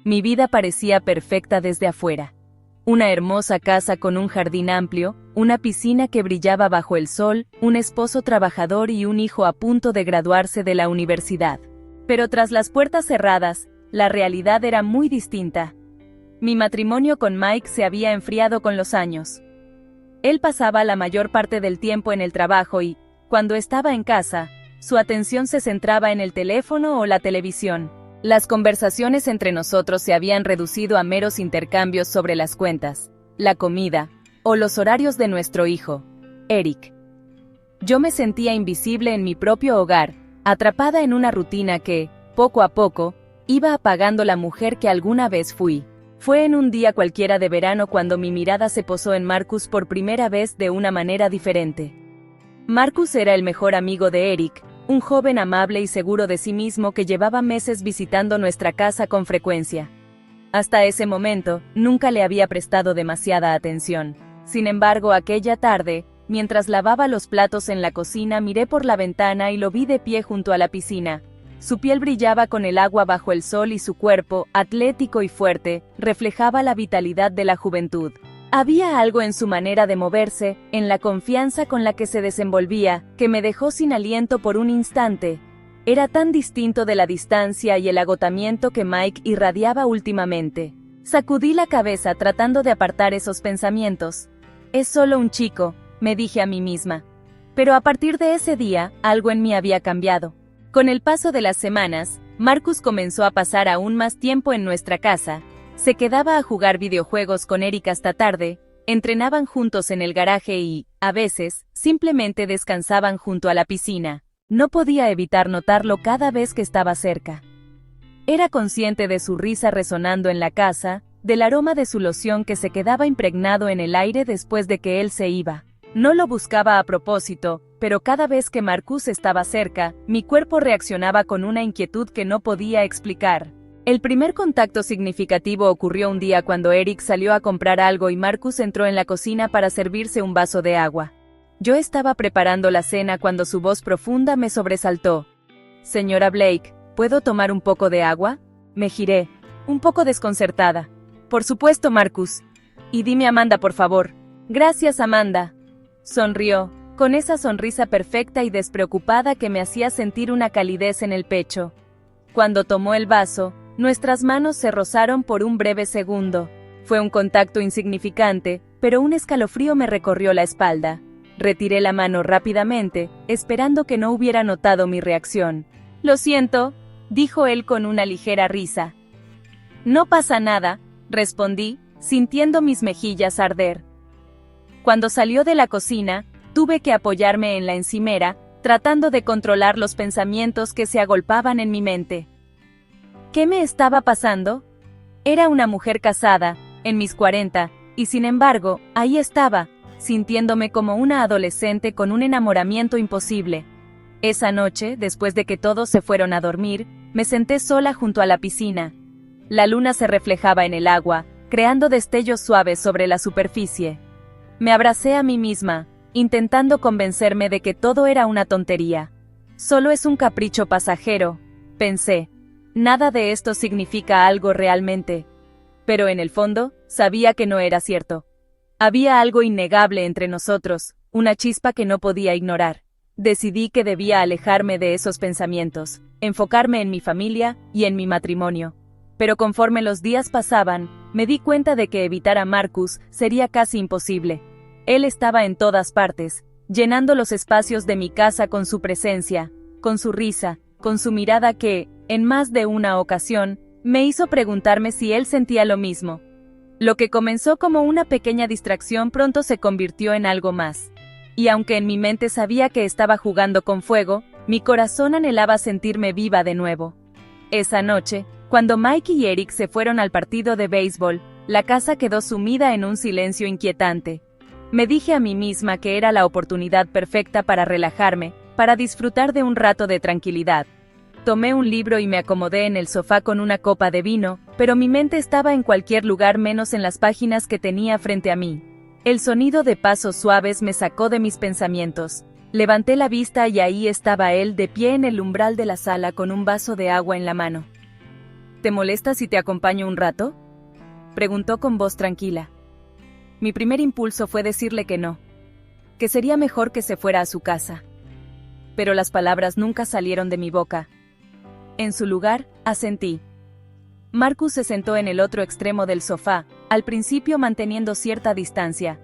Mi vida parecía perfecta desde afuera. Una hermosa casa con un jardín amplio, una piscina que brillaba bajo el sol, un esposo trabajador y un hijo a punto de graduarse de la universidad. Pero tras las puertas cerradas, la realidad era muy distinta. Mi matrimonio con Mike se había enfriado con los años. Él pasaba la mayor parte del tiempo en el trabajo y, cuando estaba en casa, su atención se centraba en el teléfono o la televisión. Las conversaciones entre nosotros se habían reducido a meros intercambios sobre las cuentas, la comida, o los horarios de nuestro hijo, Eric. Yo me sentía invisible en mi propio hogar, atrapada en una rutina que, poco a poco, iba apagando la mujer que alguna vez fui. Fue en un día cualquiera de verano cuando mi mirada se posó en Marcus por primera vez de una manera diferente. Marcus era el mejor amigo de Eric, un joven amable y seguro de sí mismo que llevaba meses visitando nuestra casa con frecuencia. Hasta ese momento, nunca le había prestado demasiada atención. Sin embargo, aquella tarde, mientras lavaba los platos en la cocina, miré por la ventana y lo vi de pie junto a la piscina. Su piel brillaba con el agua bajo el sol y su cuerpo, atlético y fuerte, reflejaba la vitalidad de la juventud. Había algo en su manera de moverse, en la confianza con la que se desenvolvía, que me dejó sin aliento por un instante. Era tan distinto de la distancia y el agotamiento que Mike irradiaba últimamente. Sacudí la cabeza tratando de apartar esos pensamientos. Es solo un chico, me dije a mí misma. Pero a partir de ese día, algo en mí había cambiado. Con el paso de las semanas, Marcus comenzó a pasar aún más tiempo en nuestra casa. Se quedaba a jugar videojuegos con Eric hasta tarde, entrenaban juntos en el garaje y, a veces, simplemente descansaban junto a la piscina. No podía evitar notarlo cada vez que estaba cerca. Era consciente de su risa resonando en la casa, del aroma de su loción que se quedaba impregnado en el aire después de que él se iba. No lo buscaba a propósito, pero cada vez que Marcus estaba cerca, mi cuerpo reaccionaba con una inquietud que no podía explicar. El primer contacto significativo ocurrió un día cuando Eric salió a comprar algo y Marcus entró en la cocina para servirse un vaso de agua. Yo estaba preparando la cena cuando su voz profunda me sobresaltó. «Señora Blake, ¿puedo tomar un poco de agua?». Me giré, un poco desconcertada. «Por supuesto, Marcus. Y dime Amanda, por favor». «Gracias, Amanda». Sonrió, con esa sonrisa perfecta y despreocupada que me hacía sentir una calidez en el pecho. Cuando tomó el vaso, nuestras manos se rozaron por un breve segundo. Fue un contacto insignificante, pero un escalofrío me recorrió la espalda. Retiré la mano rápidamente, esperando que no hubiera notado mi reacción. «Lo siento», dijo él con una ligera risa. «No pasa nada», respondí, sintiendo mis mejillas arder. Cuando salió de la cocina, tuve que apoyarme en la encimera, tratando de controlar los pensamientos que se agolpaban en mi mente. ¿Qué me estaba pasando? Era una mujer casada, en mis 40, y sin embargo, ahí estaba, sintiéndome como una adolescente con un enamoramiento imposible. Esa noche, después de que todos se fueron a dormir, me senté sola junto a la piscina. La luna se reflejaba en el agua, creando destellos suaves sobre la superficie. Me abracé a mí misma, intentando convencerme de que todo era una tontería. Solo es un capricho pasajero, pensé. Nada de esto significa algo realmente. Pero en el fondo, sabía que no era cierto. Había algo innegable entre nosotros, una chispa que no podía ignorar. Decidí que debía alejarme de esos pensamientos, enfocarme en mi familia y en mi matrimonio. Pero conforme los días pasaban, me di cuenta de que evitar a Marcus sería casi imposible. Él estaba en todas partes, llenando los espacios de mi casa con su presencia, con su risa, con su mirada que, en más de una ocasión, me hizo preguntarme si él sentía lo mismo. Lo que comenzó como una pequeña distracción pronto se convirtió en algo más. Y aunque en mi mente sabía que estaba jugando con fuego, mi corazón anhelaba sentirme viva de nuevo. Esa noche, cuando Mike y Eric se fueron al partido de béisbol, la casa quedó sumida en un silencio inquietante. Me dije a mí misma que era la oportunidad perfecta para relajarme, para disfrutar de un rato de tranquilidad. Tomé un libro y me acomodé en el sofá con una copa de vino, pero mi mente estaba en cualquier lugar menos en las páginas que tenía frente a mí. El sonido de pasos suaves me sacó de mis pensamientos. Levanté la vista y ahí estaba él de pie en el umbral de la sala con un vaso de agua en la mano. ¿Te molesta si te acompaño un rato?, preguntó con voz tranquila. Mi primer impulso fue decirle que no, que sería mejor que se fuera a su casa. Pero las palabras nunca salieron de mi boca. En su lugar, asentí. Marcus se sentó en el otro extremo del sofá, al principio manteniendo cierta distancia.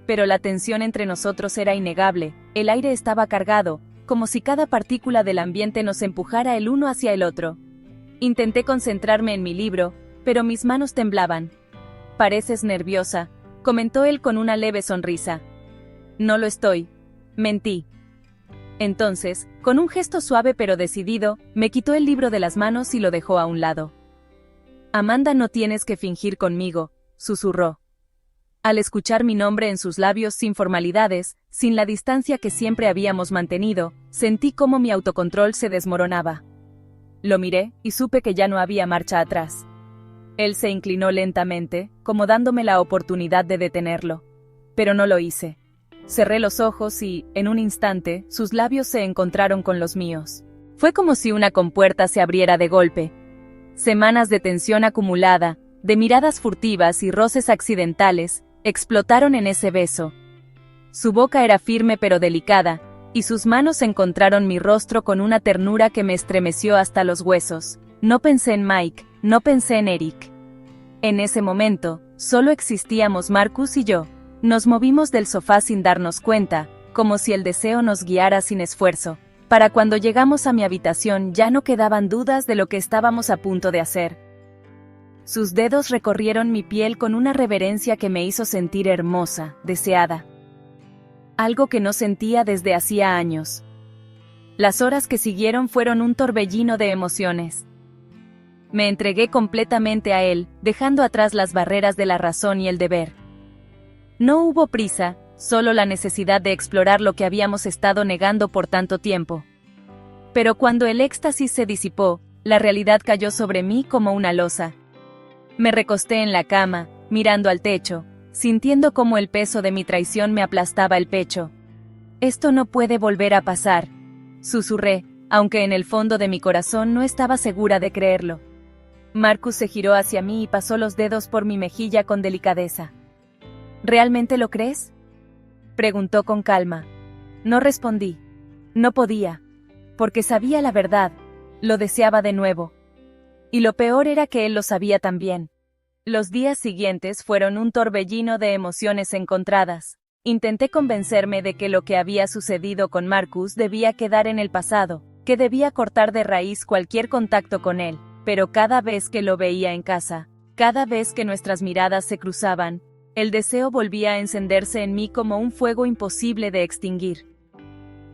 Pero la tensión entre nosotros era innegable, el aire estaba cargado, como si cada partícula del ambiente nos empujara el uno hacia el otro. Intenté concentrarme en mi libro, pero mis manos temblaban. Pareces nerviosa, comentó él con una leve sonrisa. No lo estoy. Mentí. Entonces, con un gesto suave pero decidido, me quitó el libro de las manos y lo dejó a un lado. Amanda, no tienes que fingir conmigo, susurró. Al escuchar mi nombre en sus labios sin formalidades, sin la distancia que siempre habíamos mantenido, sentí cómo mi autocontrol se desmoronaba. Lo miré y supe que ya no había marcha atrás. Él se inclinó lentamente, como dándome la oportunidad de detenerlo. Pero no lo hice. Cerré los ojos y, en un instante, sus labios se encontraron con los míos. Fue como si una compuerta se abriera de golpe. Semanas de tensión acumulada, de miradas furtivas y roces accidentales, explotaron en ese beso. Su boca era firme pero delicada, y sus manos encontraron mi rostro con una ternura que me estremeció hasta los huesos. No pensé en Mike, no pensé en Eric. En ese momento, solo existíamos Marcus y yo. Nos movimos del sofá sin darnos cuenta, como si el deseo nos guiara sin esfuerzo. Para cuando llegamos a mi habitación ya no quedaban dudas de lo que estábamos a punto de hacer. Sus dedos recorrieron mi piel con una reverencia que me hizo sentir hermosa, deseada. Algo que no sentía desde hacía años. Las horas que siguieron fueron un torbellino de emociones. Me entregué completamente a él, dejando atrás las barreras de la razón y el deber. No hubo prisa, solo la necesidad de explorar lo que habíamos estado negando por tanto tiempo. Pero cuando el éxtasis se disipó, la realidad cayó sobre mí como una losa. Me recosté en la cama, mirando al techo, sintiendo cómo el peso de mi traición me aplastaba el pecho. Esto no puede volver a pasar, susurré, aunque en el fondo de mi corazón no estaba segura de creerlo. Marcus se giró hacia mí y pasó los dedos por mi mejilla con delicadeza. ¿Realmente lo crees?, preguntó con calma. No respondí. No podía. Porque sabía la verdad. Lo deseaba de nuevo. Y lo peor era que él lo sabía también. Los días siguientes fueron un torbellino de emociones encontradas. Intenté convencerme de que lo que había sucedido con Marcus debía quedar en el pasado, que debía cortar de raíz cualquier contacto con él, pero cada vez que lo veía en casa, cada vez que nuestras miradas se cruzaban, el deseo volvía a encenderse en mí como un fuego imposible de extinguir.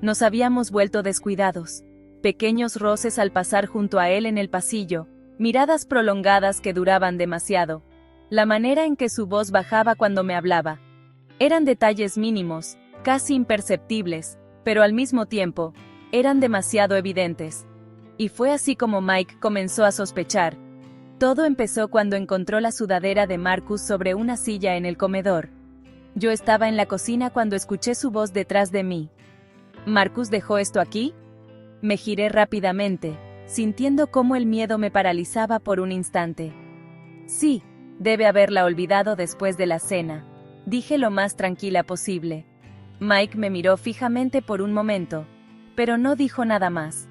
Nos habíamos vuelto descuidados. Pequeños roces al pasar junto a él en el pasillo, miradas prolongadas que duraban demasiado. La manera en que su voz bajaba cuando me hablaba. Eran detalles mínimos, casi imperceptibles, pero al mismo tiempo, eran demasiado evidentes. Y fue así como Mike comenzó a sospechar. Todo empezó cuando encontró la sudadera de Marcus sobre una silla en el comedor. Yo estaba en la cocina cuando escuché su voz detrás de mí. ¿Marcus dejó esto aquí? Me giré rápidamente, sintiendo cómo el miedo me paralizaba por un instante. Sí, debe haberla olvidado después de la cena, dije lo más tranquila posible. Mike me miró fijamente por un momento, pero no dijo nada más.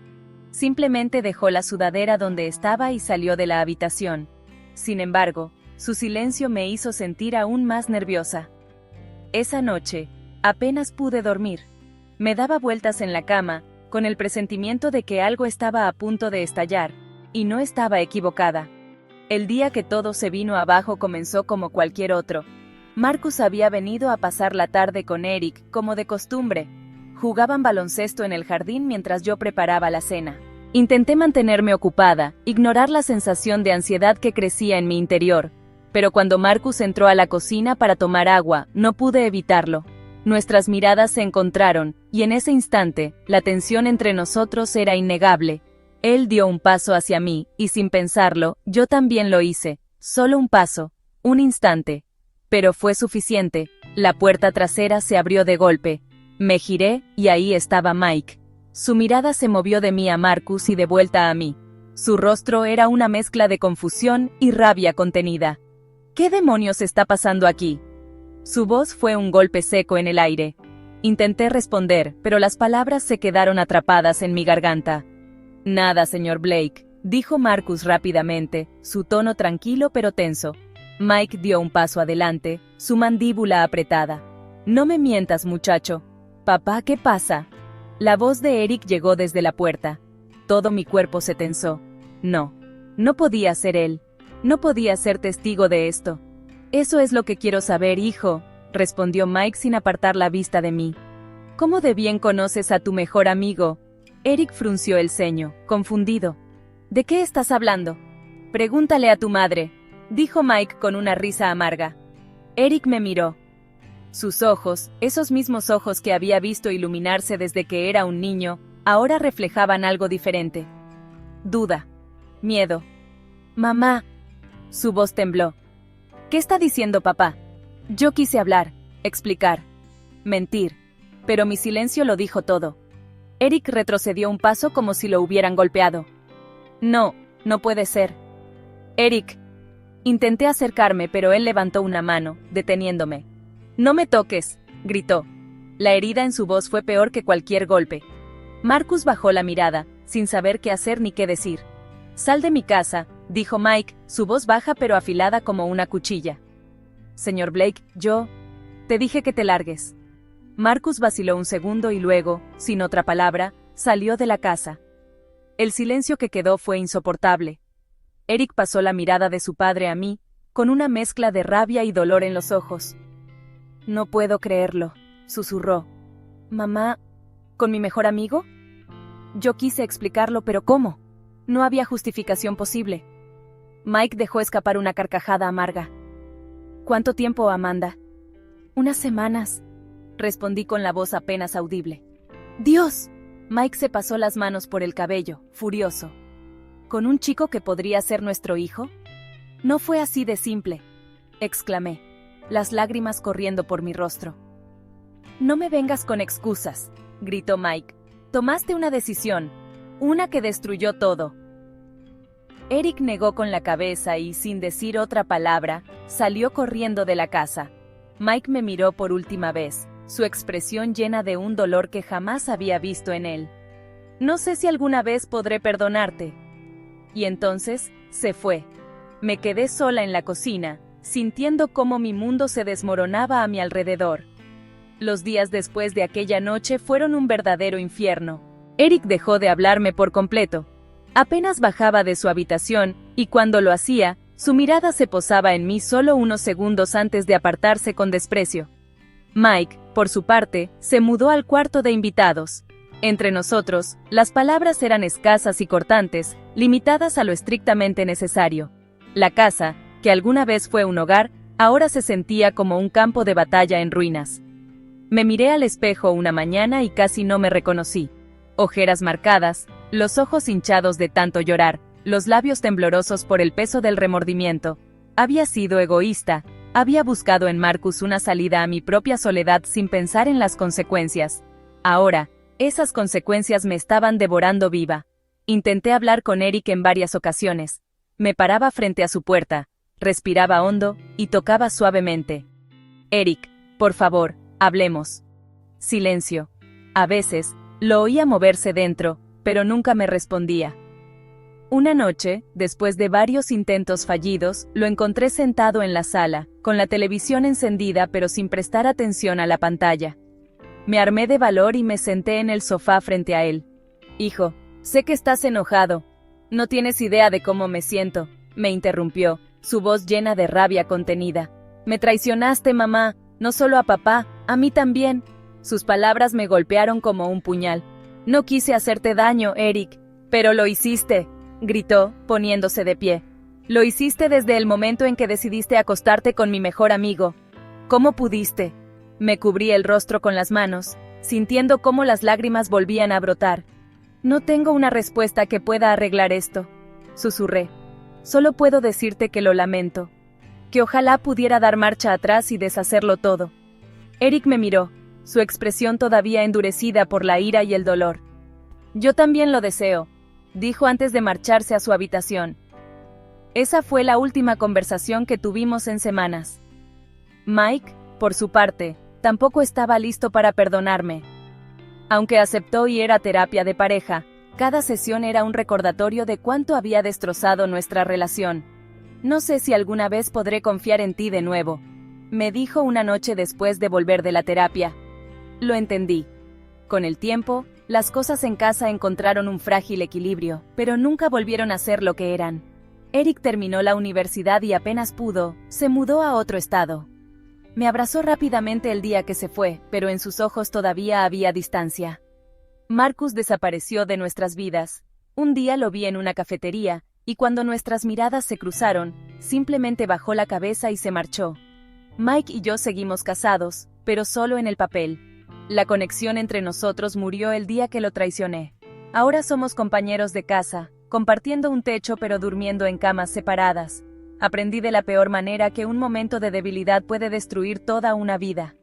Simplemente dejó la sudadera donde estaba y salió de la habitación. Sin embargo, su silencio me hizo sentir aún más nerviosa. Esa noche, apenas pude dormir. Me daba vueltas en la cama, con el presentimiento de que algo estaba a punto de estallar, y no estaba equivocada. El día que todo se vino abajo comenzó como cualquier otro. Marcus había venido a pasar la tarde con Eric, como de costumbre. Jugaban baloncesto en el jardín mientras yo preparaba la cena. Intenté mantenerme ocupada, ignorar la sensación de ansiedad que crecía en mi interior, pero cuando Marcus entró a la cocina para tomar agua, no pude evitarlo. Nuestras miradas se encontraron, y en ese instante, la tensión entre nosotros era innegable. Él dio un paso hacia mí, y sin pensarlo, yo también lo hice. Solo un paso, un instante. Pero fue suficiente. La puerta trasera se abrió de golpe. Me giré, y ahí estaba Mike. Su mirada se movió de mí a Marcus y de vuelta a mí. Su rostro era una mezcla de confusión y rabia contenida. ¿Qué demonios está pasando aquí? Su voz fue un golpe seco en el aire. Intenté responder, pero las palabras se quedaron atrapadas en mi garganta. Nada, señor Blake, dijo Marcus rápidamente, su tono tranquilo pero tenso. Mike dio un paso adelante, su mandíbula apretada. No me mientas, muchacho. Papá, ¿qué pasa? La voz de Eric llegó desde la puerta. Todo mi cuerpo se tensó. No. No podía ser él. No podía ser testigo de esto. Eso es lo que quiero saber, hijo, respondió Mike sin apartar la vista de mí. ¿Cómo de bien conoces a tu mejor amigo? Eric frunció el ceño, confundido. ¿De qué estás hablando? Pregúntale a tu madre, dijo Mike con una risa amarga. Eric me miró. Sus ojos, esos mismos ojos que había visto iluminarse desde que era un niño, ahora reflejaban algo diferente. Duda. Miedo. Mamá. Su voz tembló. ¿Qué está diciendo papá? Yo quise hablar, explicar, mentir, pero mi silencio lo dijo todo. Eric retrocedió un paso como si lo hubieran golpeado. No, no puede ser. Eric. Intenté acercarme, pero él levantó una mano, deteniéndome. No me toques, gritó. La herida en su voz fue peor que cualquier golpe. Marcus bajó la mirada, sin saber qué hacer ni qué decir. Sal de mi casa, dijo Mike, su voz baja pero afilada como una cuchilla. Señor Blake, yo... Te dije que te largues. Marcus vaciló un segundo y luego, sin otra palabra, salió de la casa. El silencio que quedó fue insoportable. Eric pasó la mirada de su padre a mí, con una mezcla de rabia y dolor en los ojos. No puedo creerlo, susurró. Mamá, ¿con mi mejor amigo? Yo quise explicarlo, pero ¿cómo? No había justificación posible. Mike dejó escapar una carcajada amarga. ¿Cuánto tiempo, Amanda? Unas semanas, respondí con la voz apenas audible. ¡Dios! Mike se pasó las manos por el cabello, furioso. ¿Con un chico que podría ser nuestro hijo? No fue así de simple, exclamé, las lágrimas corriendo por mi rostro. No me vengas con excusas, gritó Mike. Tomaste una decisión, una que destruyó todo. Eric negó con la cabeza y, sin decir otra palabra, salió corriendo de la casa. Mike me miró por última vez, su expresión llena de un dolor que jamás había visto en él. No sé si alguna vez podré perdonarte. Y entonces, se fue. Me quedé sola en la cocina, sintiendo cómo mi mundo se desmoronaba a mi alrededor. Los días después de aquella noche fueron un verdadero infierno. Eric dejó de hablarme por completo. Apenas bajaba de su habitación, y cuando lo hacía, su mirada se posaba en mí solo unos segundos antes de apartarse con desprecio. Mike, por su parte, se mudó al cuarto de invitados. Entre nosotros, las palabras eran escasas y cortantes, limitadas a lo estrictamente necesario. La casa, que alguna vez fue un hogar, ahora se sentía como un campo de batalla en ruinas. Me miré al espejo una mañana y casi no me reconocí. Ojeras marcadas, los ojos hinchados de tanto llorar, los labios temblorosos por el peso del remordimiento. Había sido egoísta, había buscado en Marcus una salida a mi propia soledad sin pensar en las consecuencias. Ahora, esas consecuencias me estaban devorando viva. Intenté hablar con Eric en varias ocasiones. Me paraba frente a su puerta, respiraba hondo y tocaba suavemente. Eric, por favor, hablemos. Silencio. A veces, lo oía moverse dentro, pero nunca me respondía. Una noche, después de varios intentos fallidos, lo encontré sentado en la sala, con la televisión encendida pero sin prestar atención a la pantalla. Me armé de valor y me senté en el sofá frente a él. Hijo, sé que estás enojado. No tienes idea de cómo me siento, me interrumpió, su voz llena de rabia contenida. Me traicionaste, mamá, no solo a papá, a mí también. Sus palabras me golpearon como un puñal. No quise hacerte daño, Eric, pero lo hiciste, gritó, poniéndose de pie. Lo hiciste desde el momento en que decidiste acostarte con mi mejor amigo. ¿Cómo pudiste? Me cubrí el rostro con las manos, sintiendo cómo las lágrimas volvían a brotar. No tengo una respuesta que pueda arreglar esto, susurré. Solo puedo decirte que lo lamento, que ojalá pudiera dar marcha atrás y deshacerlo todo. Eric me miró, su expresión todavía endurecida por la ira y el dolor. Yo también lo deseo, dijo antes de marcharse a su habitación. Esa fue la última conversación que tuvimos en semanas. Mike, por su parte, tampoco estaba listo para perdonarme. Aunque aceptó ir a terapia de pareja, cada sesión era un recordatorio de cuánto había destrozado nuestra relación. No sé si alguna vez podré confiar en ti de nuevo, me dijo una noche después de volver de la terapia. Lo entendí. Con el tiempo, las cosas en casa encontraron un frágil equilibrio, pero nunca volvieron a ser lo que eran. Eric terminó la universidad y apenas pudo, se mudó a otro estado. Me abrazó rápidamente el día que se fue, pero en sus ojos todavía había distancia. Marcus desapareció de nuestras vidas. Un día lo vi en una cafetería, y cuando nuestras miradas se cruzaron, simplemente bajó la cabeza y se marchó. Mike y yo seguimos casados, pero solo en el papel. La conexión entre nosotros murió el día que lo traicioné. Ahora somos compañeros de casa, compartiendo un techo pero durmiendo en camas separadas. Aprendí de la peor manera que un momento de debilidad puede destruir toda una vida.